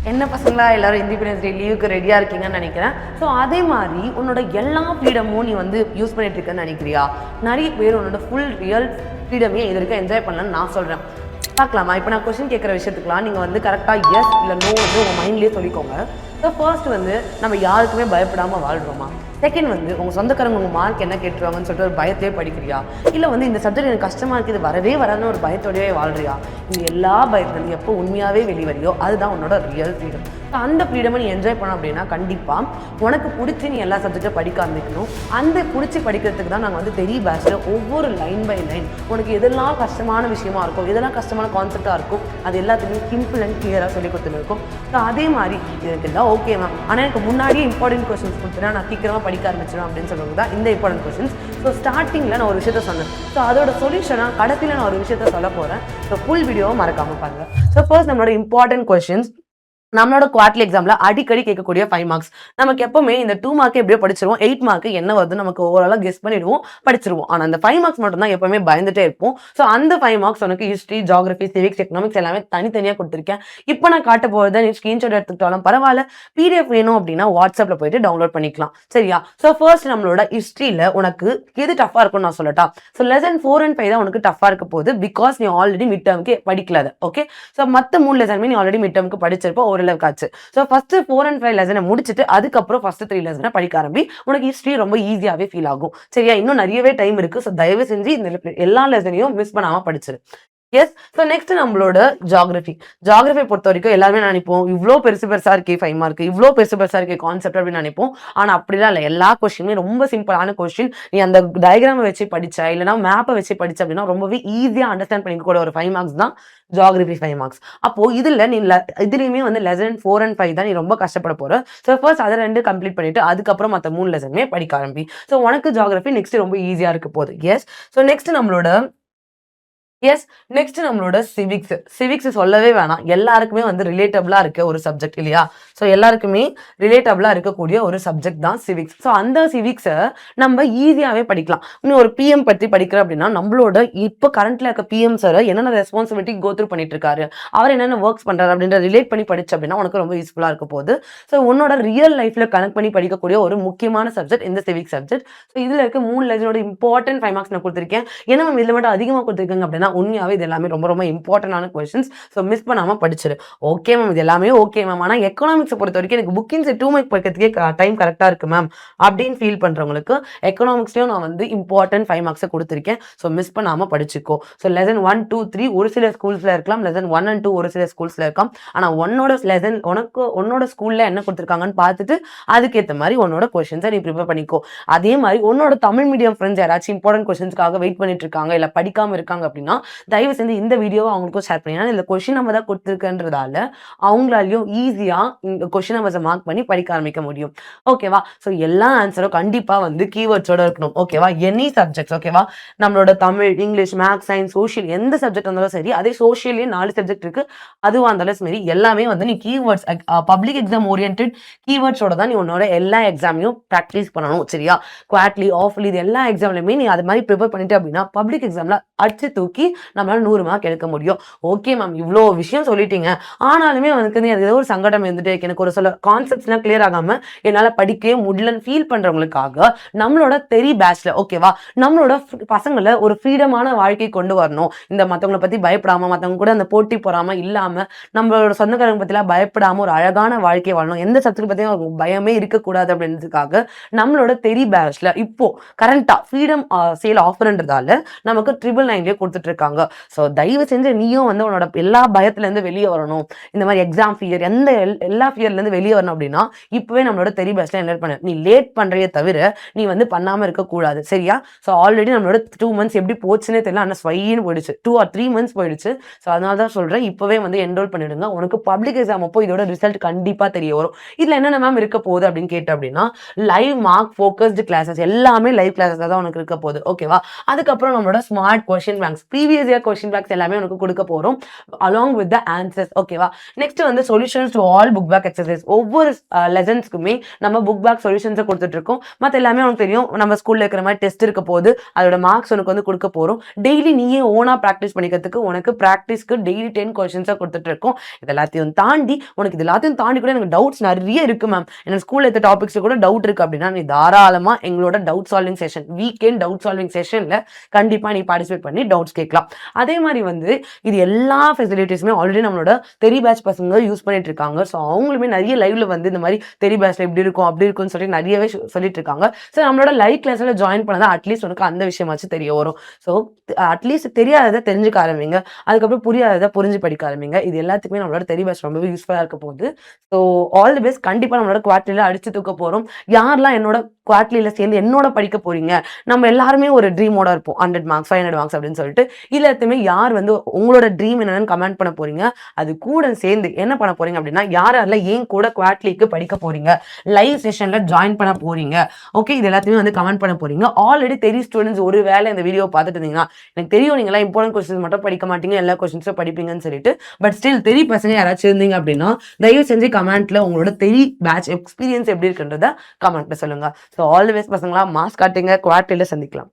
என்ன பசங்களா எல்லாரும் இண்டிபெண்டன்ஸ் டே லீவுக்கு ரெடியாக இருக்கீங்கன்னு நினைக்கிறேன். ஸோ அதே மாதிரி உன்னோட எல்லா ஃப்ரீடமும் நீ வந்து யூஸ் பண்ணிட்டு இருக்கேன்னு நினைக்கிறியா? நிறைய பேர் உன்னோட ஃபுல் ரியல் ஃப்ரீடமே இது வரைக்கும் என்ஜாய் பண்ணலன்னு நான் சொல்கிறேன். பார்க்கலாமா? இப்போ நான் கொஸ்டின் கேட்குற விஷயத்துக்குலாம் நீங்கள் வந்து கரெக்டாக எஸ் இல்லை நோ வந்து உங்கள் மைண்ட்லேயே சொல்லிக்கோங்க. ஸோ ஃபர்ஸ்ட் வந்து நம்ம யாருக்குமே பயப்படாமல் வாழ்கிறோமா? செகண்ட் வந்து உங்கள் சொந்தக்காரங்க உங்கள் மார்க் என்ன கேட்டுருவாங்கன்னு சொல்லிட்டு ஒரு பயத்தையே படிக்கிறியா? இல்லை வந்து இந்த சப்ஜெக்ட் எனக்கு கஷ்டமாக இருக்குது, இது வரவே வராதுன்னு ஒரு பயத்தோடவே வாழ்றியா? இந்த எல்லா பயத்துலேருந்து எப்போ உண்மையாகவே வெளிவரியோ அதுதான் உன்னோட ரியல் ஃப்ரீடம். ஸோ அந்த ஃப்ரீடமை நீ என்ஜாய் பண்ண அப்படின்னா கண்டிப்பாக உனக்கு பிடிச்சி நீ எல்லா சப்ஜெக்டும் படிக்க ஆரம்பிக்கணும். அந்த பிடிச்சி படிக்கிறதுக்கு தான் நாங்கள் வந்து தெரிய பேட்சில் ஒவ்வொரு லைன் பை லைன் உனக்கு எதெல்லாம் கஷ்டமான விஷயமா இருக்கும், எதெல்லாம் கஷ்டமான கான்செப்டாக இருக்கும், அது எல்லாத்தையுமே சிம்பிள் அண்ட் கிளியராக சொல்லி கொடுத்துருக்கோம். ஸோ அதே மாதிரி எனக்கு எல்லாம் ஓகே மேம், ஆனால் எனக்கு முன்னாடியே இம்பார்ட்டன்ட் கொஸ்டின்ஸ் கொடுத்துனா நான் சீக்கிரமாக படிக்க ஆரம்பிச்சிடும் அப்படின்னு சொல்லுறது தான் இந்த இம்பார்ட்டன்ட் கொஸ்டின்ஸ். ஸோ ஸ்டார்டிங்கில் நான் ஒரு விஷயத்த சொன்னேன். ஸோ அதோட சொல்யூஷனாக கடைசியில் நான் ஒரு விஷயத்த சொல்ல போகிறேன். ஸோ ஃபுல் வீடியோவை மறக்காமல் பாருங்கள். ஸோ ஃபர்ஸ்ட் நம்மளோட இம்பார்ட்டன்ட் கொஸ்டின்ஸ் நம்மளோட குவார்டர்லி எக்ஸாம்ல அடிக்கடி கேட்கக்கூடிய 5 மார்க்ஸ். நமக்கு எப்பவுமே இந்த 2 மார்க் எப்படியோ படிச்சிருவோம், 8 மார்க் என்ன வருது நமக்கு ஓவராலாக கெஸ் பண்ணிடுவோம், படிச்சிருவோம். ஆனால் அந்த 5 மார்க்ஸ் மட்டும் தான் எப்பவுமே பயந்துட்டே இருப்போம். ஸோ அந்த 5 மார்க்ஸ் உனக்கு ஹிஸ்ட்ரி, ஜியோகிராஃபி, சிவிக்ஸ், எக்கனாமிக்ஸ் எல்லாமே தனித்தனியாக கொடுத்துருக்கேன். இப்போ நான் காட்ட போகிறத நீ ஸ்க்ரீன்ஷாட் எடுத்துக்கிட்டாலும் பரவாயில்ல, PDF வேணும் அப்படின்னா வாட்ஸ்அப்பில் போயிட்டு டவுன்லோட் பண்ணிக்கலாம். சரியா? ஸோ ஃபர்ஸ்ட் நம்மளோட ஹிஸ்ட்ரியில் உனக்கு எது டஃபாக இருக்கும்னு நான் சொல்லட்டா? ஸோ லெசன் 4 and 5 தான் உனக்கு டஃபாக இருக்க போகுது. பிகாஸ் நீ ஆல்ரெடி மிட் டேர்முக்கு படிக்கல. ஓகே, ஸோ மற்ற 3 லெசனுமே நீ ஆல்ரெடி மிட் டேர்முக்கு படிச்சிருப்போ ஓரளவுக்கு ஆச்சு. ஸோ ஃபர்ஸ்ட் 4 and 5 லெசனை முடிச்சுட்டு அதுக்கப்புறம் ஃபர்ஸ்ட் 3 லெசனை படிக்க ஆரம்பி. உனக்கு ஹிஸ்ட்ரி ரொம்ப ஈஸியாகவே ஃபீல் ஆகும். சரியா? இன்னும் நிறையவே டைம் இருக்கு. ஸோ தயவு செஞ்சு இந்த எல்லா லெசனையும் மிஸ் பண்ணாம படிச்சிரு. எஸ். ஸோ நெக்ஸ்ட் நம்மளோட ஜியோகிராஃபி பொறுத்த வரைக்கும் எல்லாருமே நினைப்போம் இவ்வளோ பெருசு பெருசா இருக்கே 5 மார்க், இவ்வளோ பெருசு பெருசா இருக்கே கான்செப்ட் அப்படின்னு நினைப்போம். ஆனால் அப்படிலாம் இல்லை. எல்லா கொஸ்டினுமே ரொம்ப சிம்பிளான கொஸ்டின். நீ அந்த டயக்ராமை வச்சு படிச்ச இல்லைனா மேப்பை வச்சு படிச்ச அப்படின்னா ரொம்பவே ஈஸியாக அண்டர்ஸ்டாண்ட் பண்ணிக்க கூட ஒரு 5 மார்க்ஸ் தான் ஜியோகிராஃபி 5 மார்க்ஸ். அப்போ இதுல நீ இதுலயுமே வந்து லெசன் 4 and 5 தான் நீ ரொம்ப கஷ்டப்பட போற. ஸோ ஃபர்ஸ்ட் அதை 2 கம்ப்ளீட் பண்ணிட்டு அதுக்கப்புறம் மற்ற 3 லெசனுமே படிக்க ஆரம்பி. ஸோ உனக்கு ஜியோகிராஃபி நெக்ஸ்ட் ரொம்ப ஈஸியா இருக்க போகுது. எஸ். ஸோ நெக்ஸ்ட் நம்மளோட சிவிக்ஸ் சொல்லவே வேணாம். எல்லாருக்குமே வந்து ரிலேட்டபிளா இருக்க ஒரு சப்ஜெக்ட் இல்லையா? ஸோ எல்லாருக்குமே ரிலேட்டபிளா இருக்கக்கூடிய ஒரு சப்ஜெக்ட் தான் சிவிக்ஸ். ஸோ அந்த சிவிக்ஸை நம்ம ஈஸியாகவே படிக்கலாம். இன்னும் ஒரு பிஎம் பற்றி படிக்கிறோம் அப்படின்னா நம்மளோட இப்போ கரண்ட்ல இருக்க பிஎம் சார் என்னென்ன ரெஸ்பான்சிபிலிட்டி கோத்ரூ பண்ணிட்டு இருக்காரு, அவர் என்னென்ன ஒர்க்ஸ் பண்றாரு அப்படின்ற ரிலேட் பண்ணி படிச்சு அப்படின்னா உனக்கு ரொம்ப யூஸ்ஃபுல்லா இருக்க போகுது. ஸோ உன்னோட ரியல் லைஃப்ல கனெக்ட் பண்ணி படிக்கக்கூடிய ஒரு முக்கியமான சப்ஜெக்ட் இந்த சிவிக்ஸ் சப்ஜெக்ட். ஸோ இதுல இருக்க 3 லெசனோட இம்பார்ட்டன்ட் 5 மார்க்ஸ் நான் கொடுத்துருக்கேன். ஏன்னா நம்ம இதுல மட்டும் அதிகமாக கொடுத்துருக்காங்க அப்படின்னா உண்மையாவே இது எல்லாமே ரொம்ப ரொம்ப இம்பார்ட்டன்டான கொஸ்டின்ஸ். ஸோ மிஸ் பண்ணாம படிச்சிரு. ஓகே மேம், இது எல்லாமே ஓகே மேம், ஆனால் எக்கனாமிக்ஸை பொறுத்த வரைக்கும் எனக்கு புக்கிங்ஸ் 2 மார்க் படிக்கிறதுக்கே டைம் கரெக்டாக இருக்கு மேம் அப்படின்னு ஃபீல் பண்றவங்களுக்கு எக்கனாமிக்ஸ்லயும் நான் வந்து இம்பார்ட்டன்ட் 5 மார்க்ஸை கொடுத்துருக்கேன். ஸோ மிஸ் பண்ணாம படிச்சுக்கோ. ஸோ லெசன் 1, 2, 3 ஒரு சில ஸ்கூல்ஸ்ல இருக்கலாம், லெசன் 1 and 2 ஒரு சில ஸ்கூல்ஸ்ல இருக்கலாம். ஆனால் உன்னோட ஸ்கூல்ல என்ன கொடுத்துருக்காங்கன்னு பார்த்துட்டு அதுக்கேற்ற மாதிரி உன்னோட கொஸ்டின்ஸை நீ ப்ரிப்பேர் பண்ணிக்கோ. அதே மாதிரி உன்னோட தமிழ் மீடியம் ஃப்ரெண்ட்ஸ் யாராச்சும் இம்பார்ட்டன்ட் கொஸ்டின்ஸ்க்காக வெயிட் பண்ணிட்டு இருக்காங்க இல்லை படிக்காம இருக்காங்க அப்படின்னா தயவு செஞ்சு இந்த வீடியோவை அவங்களுக்கும் ஷேர் பண்ணி, இந்த கொஸ்டின் நம்ம தான் கொடுத்துருக்கன்றதால அவங்களாலையும் ஈஸியா இந்த கொஸ்டின் நம்பர்ஸை மார்க் பண்ணி படிக்க ஆரம்பிக்க முடியும். ஓகேவா? ஸோ எல்லா ஆன்சரும் கண்டிப்பா வந்து கீவேர்ட்ஸோட இருக்கணும். ஓகேவா? Any subjects. ஓகேவா? நம்மளோட Tamil, English, maths, science, social எந்த சப்ஜெக்ட் இருந்தாலும் சரி, அதே சோஷியல்லேயே 4 சப்ஜெக்ட் இருக்கு, அதுவா இருந்தாலும் சரி எல்லாமே வந்து நீ கீவேர்ட்ஸ் பப்ளிக் எக்ஸாம் ஓரியன்ட் கீவேர்ட்ஸோட தான் நீ உன்னோட எல்லா எக்ஸாமையும் ப்ராக்டிஸ் பண்ணணும். சரியா? குவார்ட்லி, ஆஃப்லி இது எல்லா எக்ஸாம்லையுமே நீ அது மாதிரி ப்ரிப்பேர் பண்ணிட்டு அப்படின்னா பப்ளிக் எக்ஸாம்ல அடிச்சு தூக்கி நம்மளால 100 மார்க் எடுக்க முடியும். ஓகே மேம், இவ்வளோ விஷயம் சொல்லிட்டீங்க, ஆனாலுமே எனக்கு ஏதோ ஒரு சங்கடம் இருந்துட்டு எனக்கு ஒரு சில கான்செப்ட்ஸ்லாம் கிளியர் ஆகாம என்னால் படிக்கவே முடியலன்னு ஃபீல் பண்றவங்களுக்காக நம்மளோட பேட்ச்ல ஓகேவா நம்மளோட பசங்களை ஒரு ஃப்ரீடமான வாழ்க்கை கொண்டு வரணும். இந்த மற்றவங்களை பத்தி பயப்படாம, மற்றவங்க கூட அந்த போட்டி போறாம இல்லாம, நம்மளோட சொந்தக்காரங்க பத்திலாம் பயப்படாம ஒரு அழகான வாழ்க்கையை வாழணும், எந்த சப்ஜெக்ட் பத்தியும் பயமே இருக்கக்கூடாது அப்படின்றதுக்காக நம்மளோட பேட்ச்ல இப்போ கரண்டா ஃப்ரீடம் சேல் ஆஃபர்ன்றதால நமக்கு 999 கொடுத்துட்டு இருக்காங்க. ஸோ தயவு செஞ்சு நீயும் வந்து உன்னோட எல்லா பயத்துலேருந்து வெளியே வரணும், இந்த மாதிரி எக்ஸாம் ஃபியர் எல்லா ஃபியர்லேருந்து வெளியே வரணும் அப்படின்னா இப்போவே நம்மளோட பேட்ச்ல என்ரோல் பண்ணு. நீ லேட் பண்ணுறதே தவிர நீ வந்து பண்ணாமல் இருக்கக்கூடாது. சரியா? ஸோ ஆல்ரெடி நம்மளோட 2 months எப்படி போச்சுன்னே தெரியல, ஆனால் ஸ்வைன்னு போயிடுச்சு, 2 or 3 months போயிடுச்சு. ஸோ அதனால தான் சொல்கிறேன், இப்போவே வந்து என்ரோல் பண்ணிடுங்க. உனக்கு பப்ளிக் எக்ஸாம் அப்போ இதோட ரிசல்ட் கண்டிப்பாக தெரிய வரும். இதில் என்னென்ன மேம் இருக்க போகுது அப்படின்னு கேட்டேன் அப்படின்னா லைவ் மார்க் ஃபோக்கஸ்டு கிளாஸஸ் எல்லாமே லைவ் கிளாஸஸ் தான் உனக்கு இருக்க போகுது. ஓகேவா? அதுக்கப்புறம் நம்மளோட smart question banks previous year question packs எல்லாமே உனக்கு கொடுக்க போறோம் அலாங் வித் த ஆன்சர்ஸ். ஓகேவா? நெக்ஸ்ட் வந்து solutions to all book back exercise. ஒவ்வொரு லெசன்ஸ்க்குமே நம்ம புக் பேக் சொல்யூஷன்ஸை கொடுத்துட்டு இருக்கோம். மற்ற எல்லாமே உனக்கு தெரியும், நம்ம ஸ்கூல்ல இருக்கிற மாதிரி டெஸ்ட் இருக்க போது அதோட மார்க்ஸ் உனக்கு வந்து கொடுக்க போறோம். டெய்லி நீயே ஓனா ப்ராக்டிஸ் பண்ணிக்கிறதுக்கு உனக்கு ப்ராக்டிஸ்க்கு டெய்லி 10 கொஸ்டின்ஸை கொடுத்துட்டு இருக்கோம். இது எல்லாத்தையும் தாண்டி உனக்கு இது எல்லாத்தையும் தாண்டி கூட எனக்கு டவுட்ஸ் நிறைய இருக்கு மேம், எனக்கு ஸ்கூல்ல இருக்க டாபிக்ஸ்ல கூட டவுட் இருக்கு அப்படின்னா நீ தாராளமா எங்களோட doubt solving session, weekend doubt solving செஷன்ல கண்டிப்பா நீ பார்ட்டிசிபேட் பண்ணி டவுட்ஸ் கேட்கலாம். அதே மாதிரி வந்து இது எல்லா ஃபெசிலிட்டிஸுமே ஆல்ரெடி நம்மளோட தெரி பேட்ச் பசங்க யூஸ் பண்ணிட்டு இருக்காங்க. ஸோ அவங்களுமே நிறைய லைவ்ல வந்து இந்த மாதிரி தெரி பேட்ச்ல இப்படி இருக்கும் அப்படி இருக்கும்னு சொல்லி நிறையவே சொல்லிட்டு இருக்காங்க. ஸோ நம்மளோட லைவ் கிளாஸ்ல ஜாயின் பண்ணதா அட்லீஸ்ட் உனக்கு அந்த விஷயமாச்சும் தெரிய வரும். ஸோ அட்லீஸ்ட் தெரியாததை தெரிஞ்சுக்க ஆரம்பிங்க, அதுக்கப்புறம் புரியாததை புரிஞ்சு படிக்க ஆரம்பிங்க. இது எல்லாத்துக்குமே நம்மளோட தெரி பேட்ச் ரொம்பவே யூஸ்ஃபுல்லா இருக்க போகுது. So all the best. கண்டிப்பா நம்மளோட குவார்டர்லியில அடிச்சு தூக்க போறோம். யாரெல்லாம் என்னோட குவார்டர்லியில சேர்ந்து என்னோட படிக்க போறீங்க, நம்ம எல்லாருமே ஒரு ட்ரீமோட இருப்போம், 100 மார்க்ஸ் 500 மார்க்ஸ் அப்படின்னு சொல்லிட்டு. எல்லாத்தையுமே யார் வந்து உங்களோட ட்ரீம் என்னன்னு கமெண்ட் பண்ண போறீங்க, அது கூட சேர்ந்து என்ன பண்ண போறீங்க அப்படின்னா யாரெல்லாம் ஏன் கூட குவார்டர்லிக்கு படிக்க போறீங்க, லைவ் செஷன்ல ஜாயின் பண்ண போறீங்க, ஓகே, இது எல்லாத்தையுமே வந்து கமெண்ட் பண்ண போறீங்க. ஆல்ரெடி தெரி ஸ்டூடெண்ட்ஸ் ஒரு வேளை இந்த வீடியோ பார்த்துட்டு இருந்தீங்கன்னா எனக்கு தெரியும் நீங்களா இம்பார்ட்டன்ட் கொஸ்டின்ஸ் மட்டும் படிக்க மாட்டீங்க, எல்லா கொஸ்டின்ஸும் படிப்பீங்கன்னு சொல்லிட்டு. பட் ஸ்டில் தெரி பசங்க யாராச்சும் இருந்தீங்க அப்படின்னா தயவு செஞ்சு கமெண்ட்ல உங்களோட தெரி பேட்ச் எக்ஸ்பீரியன்ஸ் எப்படி இருக்குன்றத கமெண்ட்ல சொல்லுங்க. ஸோ ஆல் தி பெஸ்ட் பசங்களா, மாஸ்க் காட்டுங்க, குவார்டர்லியில சந்திக்கலாம்.